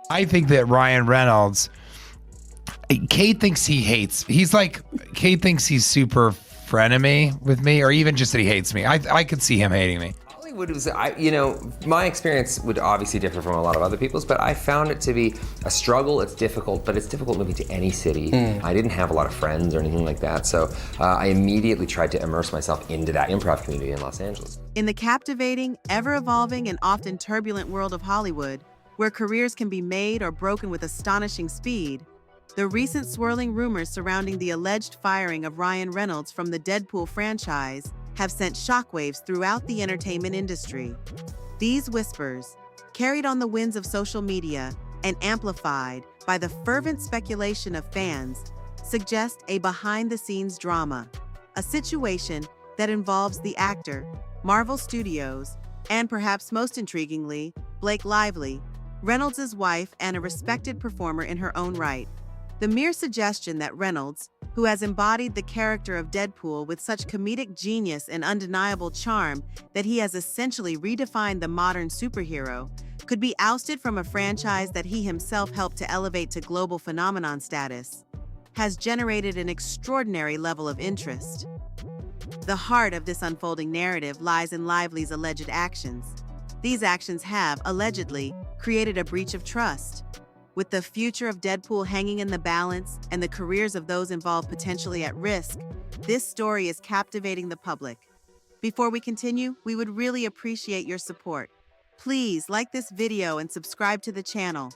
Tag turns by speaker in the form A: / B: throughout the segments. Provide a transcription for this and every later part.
A: I think that Ryan Reynolds, Kate thinks Kate thinks he's super frenemy with me, or even just that he hates me. I could see him hating me.
B: Hollywood was, my experience would obviously differ from a lot of other people's, but I found it to be a struggle. It's difficult, but it's difficult moving to any city. I didn't have a lot of friends or anything like that, so I immediately tried to immerse myself into that improv community in Los Angeles.
C: In the captivating, ever-evolving, and often turbulent world of Hollywood, where careers can be made or broken with astonishing speed, the recent swirling rumors surrounding the alleged firing of Ryan Reynolds from the Deadpool franchise have sent shockwaves throughout the entertainment industry. These whispers, carried on the winds of social media and amplified by the fervent speculation of fans, suggest a behind-the-scenes drama, a situation that involves the actor, Marvel Studios, and perhaps most intriguingly, Blake Lively, Reynolds' wife and a respected performer in her own right. The mere suggestion that Reynolds, who has embodied the character of Deadpool with such comedic genius and undeniable charm that he has essentially redefined the modern superhero, could be ousted from a franchise that he himself helped to elevate to global phenomenon status, has generated an extraordinary level of interest. The heart of this unfolding narrative lies in Lively's alleged actions. These actions have, allegedly, created a breach of trust. With the future of Deadpool hanging in the balance and the careers of those involved potentially at risk, this story is captivating the public. Before we continue, we would really appreciate your support. Please like this video and subscribe to the channel.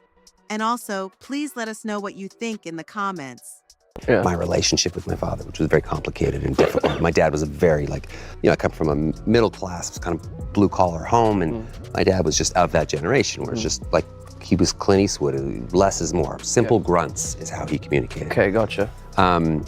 C: And also, please let us know what you think in the comments.
D: Yeah. My relationship with my father, which was very complicated and difficult. My dad was a very, I come from a middle class, kind of blue collar home, and my dad was just of that generation where it's just like, he was Clint Eastwood, less is more. Simple grunts is how he communicated.
E: Okay, gotcha.
D: I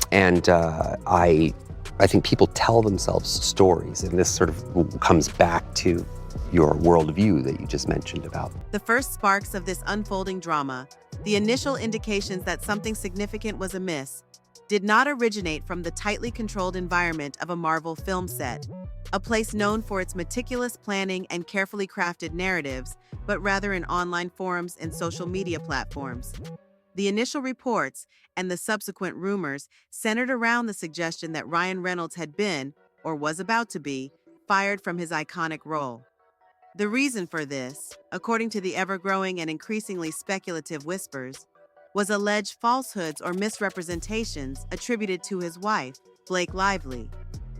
D: think people tell themselves stories, and this sort of comes back to your worldview that you just mentioned about.
C: The first sparks of this unfolding drama, the initial indications that something significant was amiss, did not originate from the tightly controlled environment of a Marvel film set, a place known for its meticulous planning and carefully crafted narratives, but rather in online forums and social media platforms. The initial reports and the subsequent rumors centered around the suggestion that Ryan Reynolds had been, or was about to be, fired from his iconic role. The reason for this, according to the ever-growing and increasingly speculative whispers, was alleged falsehoods or misrepresentations attributed to his wife, Blake Lively.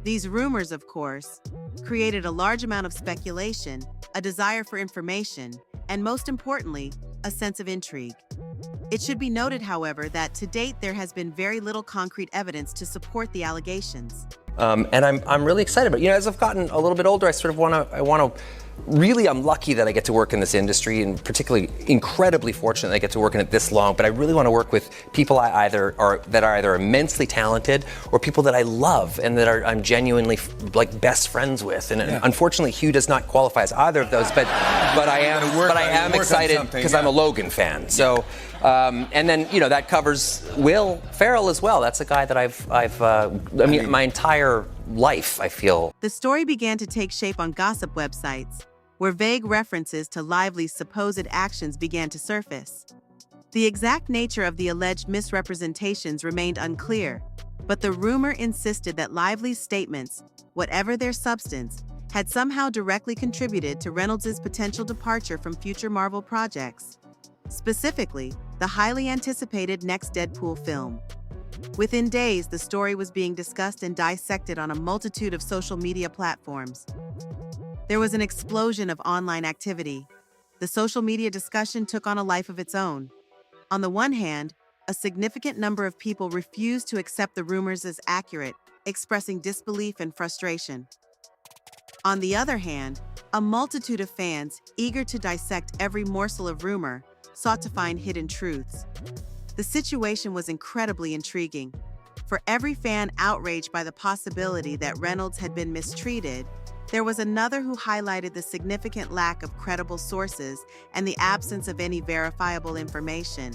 C: These rumors, of course, created a large amount of speculation, a desire for information, and most importantly, a sense of intrigue. It should be noted, however, that to date there has been very little concrete evidence to support the allegations.
B: And I'm really excited, but as I've gotten a little bit older, I'm lucky that I get to work in this industry, and particularly incredibly fortunate that I get to work in it this long, but I really want to work with people that are either immensely talented or people that I love and that I'm genuinely best friends with. And unfortunately, Hugh does not qualify as either of those, but I am excited because I'm a Logan fan. So, and then, that covers Will Ferrell as well. That's a guy that my entire life, I feel.
C: The story began to take shape on gossip websites, where vague references to Lively's supposed actions began to surface. The exact nature of the alleged misrepresentations remained unclear, but the rumor insisted that Lively's statements, whatever their substance, had somehow directly contributed to Reynolds' potential departure from future Marvel projects, specifically the highly anticipated next Deadpool film. Within days, the story was being discussed and dissected on a multitude of social media platforms. There was an explosion of online activity. The social media discussion took on a life of its own. On the one hand, a significant number of people refused to accept the rumors as accurate, expressing disbelief and frustration. On the other hand, a multitude of fans, eager to dissect every morsel of rumor, sought to find hidden truths. The situation was incredibly intriguing. For every fan outraged by the possibility that Reynolds had been mistreated, there was another who highlighted the significant lack of credible sources and the absence of any verifiable information.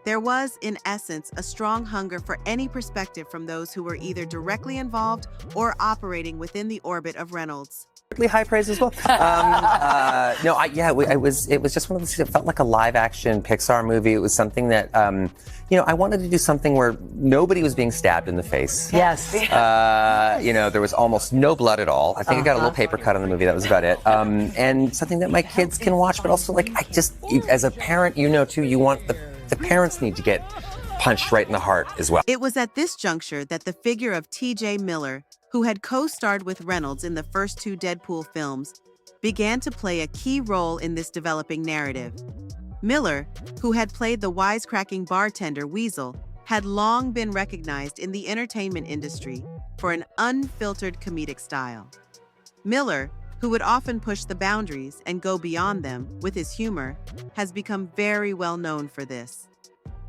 C: There was, in essence, a strong hunger for any perspective from those who were either directly involved or operating within the orbit of Reynolds.
B: High praise as well. It was just one of those. It felt like a live-action Pixar movie. It was something that, I wanted to do something where nobody was being stabbed in the face.
E: Yes.
B: There was almost no blood at all. I think I got a little paper cut on the movie. That was about it. And something that my kids can watch, but also as a parent, too, you want the parents need to get punched right in the heart as well.
C: It was at this juncture that the figure of T.J. Miller, who had co-starred with Reynolds in the first 2 Deadpool films, began to play a key role in this developing narrative. Miller, who had played the wisecracking bartender Weasel, had long been recognized in the entertainment industry for an unfiltered comedic style. Miller, who would often push the boundaries and go beyond them with his humor, has become very well known for this.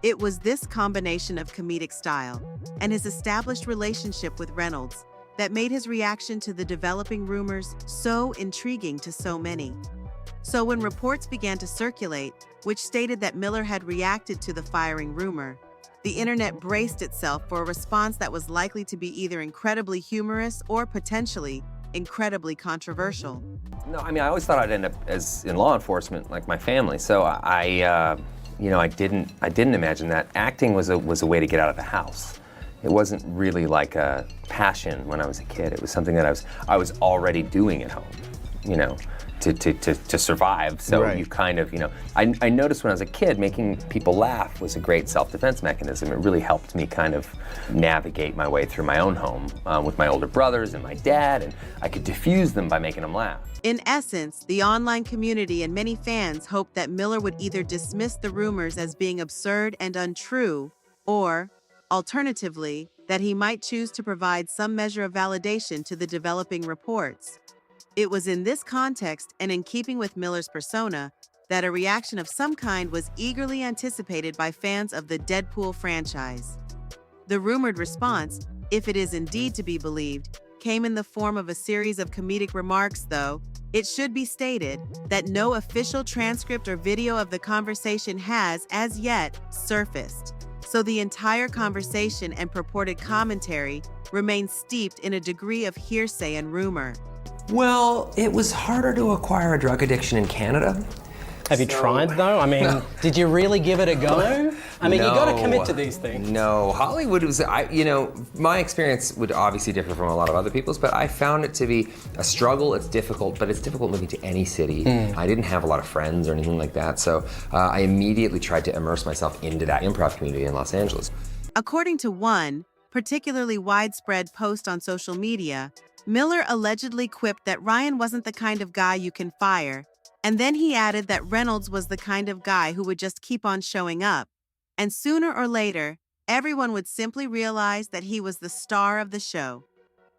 C: It was this combination of comedic style and his established relationship with Reynolds that made his reaction to the developing rumors so intriguing to so many. So when reports began to circulate, which stated that Miller had reacted to the firing rumor, the internet braced itself for a response that was likely to be either incredibly humorous or potentially incredibly controversial.
B: No, I always thought I'd end up as in law enforcement, like my family. So I didn't imagine that acting was a way to get out of the house. It wasn't really like a passion when I was a kid. It was something that I was already doing at home, to survive. So
A: Right.
B: you kind of, I noticed when I was a kid, making people laugh was a great self-defense mechanism. It really helped me kind of navigate my way through my own home with my older brothers and my dad, and I could diffuse them by making them laugh.
C: In essence, the online community and many fans hoped that Miller would either dismiss the rumors as being absurd and untrue, or, alternatively, that he might choose to provide some measure of validation to the developing reports. It was in this context and in keeping with Miller's persona that a reaction of some kind was eagerly anticipated by fans of the Deadpool franchise. The rumored response, if it is indeed to be believed, came in the form of a series of comedic remarks, though it should be stated that no official transcript or video of the conversation has, as yet, surfaced. So the entire conversation and purported commentary remains steeped in a degree of hearsay and rumor.
B: Well, it was harder to acquire a drug addiction in Canada.
E: Have you tried though? Did you really give it a go? You got to commit to these things.
B: No, Hollywood was, my experience would obviously differ from a lot of other people's, but I found it to be a struggle. It's difficult, but it's difficult moving to any city. I didn't have a lot of friends or anything like that, so I immediately tried to immerse myself into that improv community in Los Angeles.
C: According to one particularly widespread post on social media, Miller allegedly quipped that Ryan wasn't the kind of guy you can fire, and then he added that Reynolds was the kind of guy who would just keep on showing up, and sooner or later, everyone would simply realize that he was the star of the show.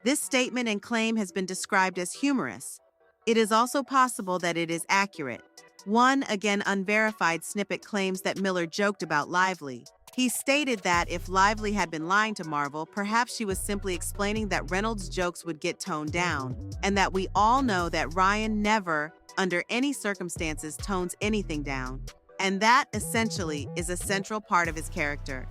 C: This statement and claim has been described as humorous. It is also possible that it is accurate. One, again unverified snippet claims that Miller joked about Lively. He stated that if Lively had been lying to Marvel, perhaps she was simply explaining that Reynolds' jokes would get toned down, and that we all know that Ryan never, under any circumstances, tones anything down. And that, essentially, is a central part of his character.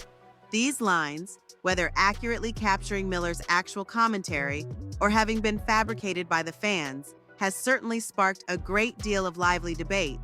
C: These lines, whether accurately capturing Miller's actual commentary or having been fabricated by the fans, has certainly sparked a great deal of lively debate.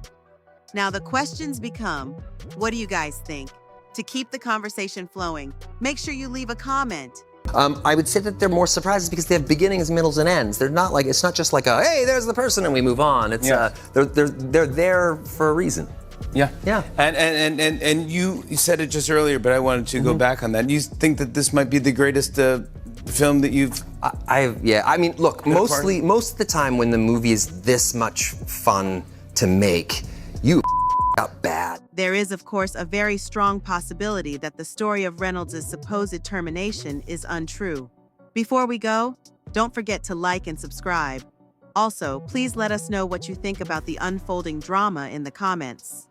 C: Now the questions become, what do you guys think? To keep the conversation flowing, make sure you leave a comment.
B: I would say that they're more surprises because they have beginnings, middles, and ends. They're not like, it's not just like a, hey, there's the person and we move on. It's they're there for a reason.
F: Yeah.
B: Yeah.
F: And you said it just earlier, but I wanted to go back on that. You think that this might be the greatest film that you've...
B: Look, most of the time when the movie is this much fun to make, you up bad.
C: There is, of course, a very strong possibility that the story of Reynolds' supposed termination is untrue. Before we go, don't forget to like and subscribe. Also, please let us know what you think about the unfolding drama in the comments.